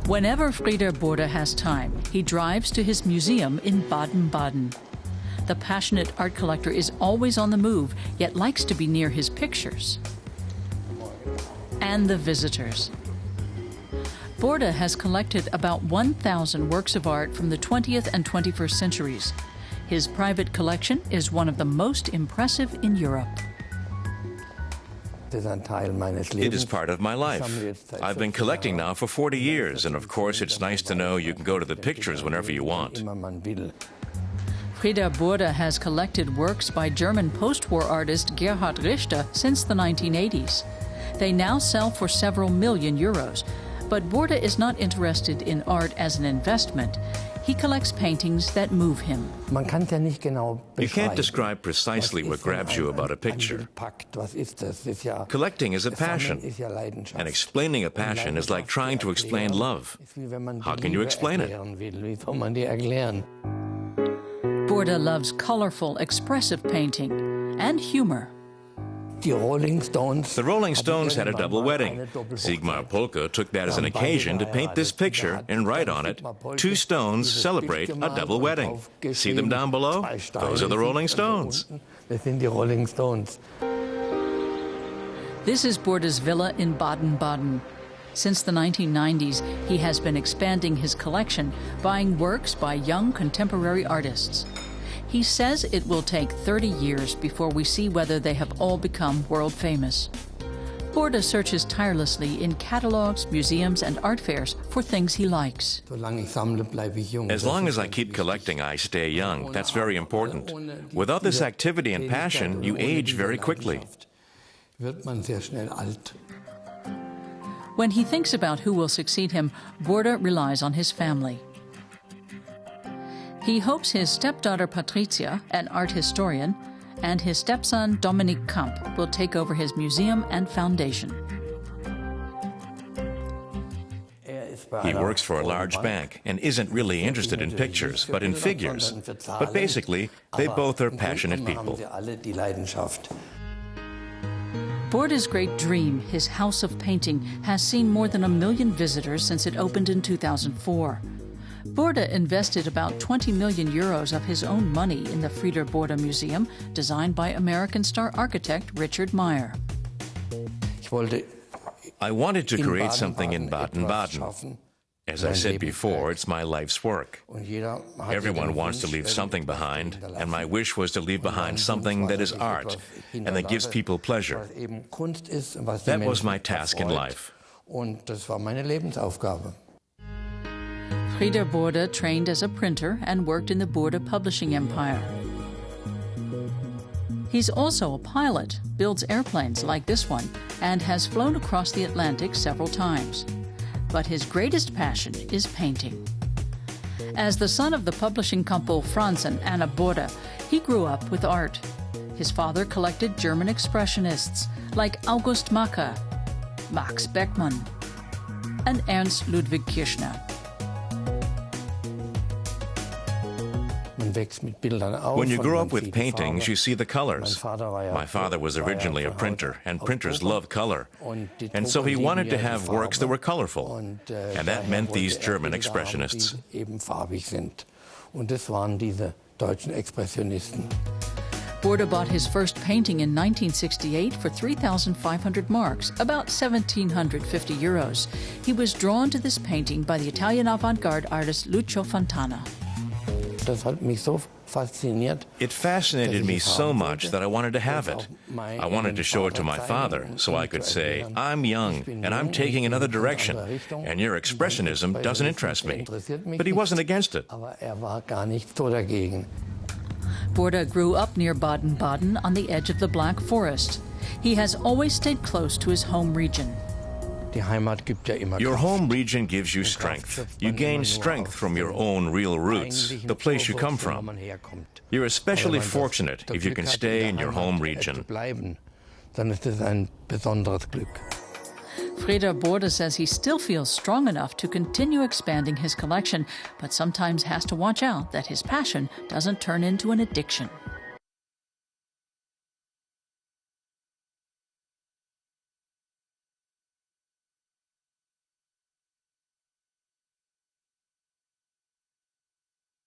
Whenever Frieder Burda has time, he drives to his museum in Baden-Baden. The passionate art collector is always on the move, yet likes to be near his pictures and the visitors. Burda has collected about 1,000 works of art from the 20th and 21st centuries. His private collection is one of the most impressive in Europe. It is part of my life. I've been collecting now for 40 years, and of course it's nice to know you can go to the pictures whenever you want. Frieder Burda has collected works by German post-war artist Gerhard Richter since the 1980s. They now sell for several million euros, but Burda is not interested in art as an investment. He collects paintings that move him. You can't describe precisely what grabs you about a picture. Collecting is a passion, and explaining a passion is like trying to explain love. How can you explain it? Burda loves colorful, expressive painting and humor. The Rolling Stones had a double wedding. Sigmar Polke took that as an occasion to paint this picture and write on it, "Two stones celebrate a double wedding." See them down below? Those are the Rolling Stones. This is Burda's villa in Baden-Baden. Since the 1990s, he has been expanding his collection, buying works by young contemporary artists. He says it will take 30 years before we see whether they have all become world famous. Burda searches tirelessly in catalogs, museums, and art fairs for things he likes. As long as I keep collecting, I stay young. That's very important. Without this activity and passion, you age very quickly. When he thinks about who will succeed him, Burda relies on his family. He hopes his stepdaughter Patricia, an art historian, and his stepson Dominic Kamp will take over his museum and foundation. He works for a large bank and isn't really interested in pictures, but in figures. But basically, they both are passionate people. Burda's great dream, his house of painting, has seen more than 1 million visitors since it opened in 2004. Burda invested about 20 million euros of his own money in the Frieder Burda Museum, designed by American star architect Richard Meyer. I wanted to create something in Baden-Baden. As I said before, it's my life's work. Everyone wants to leave something behind, and my wish was to leave behind something that is art and that gives people pleasure. That was my task in life. Frieder Burda trained as a printer and worked in the Burda publishing empire. He's also a pilot, builds airplanes like this one, and has flown across the Atlantic several times. But his greatest passion is painting. As the son of the publishing couple Franz and Anna Burda, he grew up with art. His father collected German expressionists like August Macke, Max Beckmann, and Ernst Ludwig Kirchner. When you grow up with paintings, you see the colors. My father was originally a printer, and printers love color. And so he wanted to have works that were colorful. And that meant these German expressionists. Burda bought his first painting in 1968 for 3,500 marks, about 1,750 euros. He was drawn to this painting by the Italian avant-garde artist Lucio Fontana. It fascinated me so much that I wanted to have it. I wanted to show it to my father so I could say, "I'm young and I'm taking another direction, and your expressionism doesn't interest me." But he wasn't against it. Burda grew up near Baden-Baden on the edge of the Black Forest. He has always stayed close to his home region. Your home region gives you strength. You gain strength from your own real roots, the place you come from. You're especially fortunate if you can stay in your home region. Frieder Burda says he still feels strong enough to continue expanding his collection, but sometimes has to watch out that his passion doesn't turn into an addiction.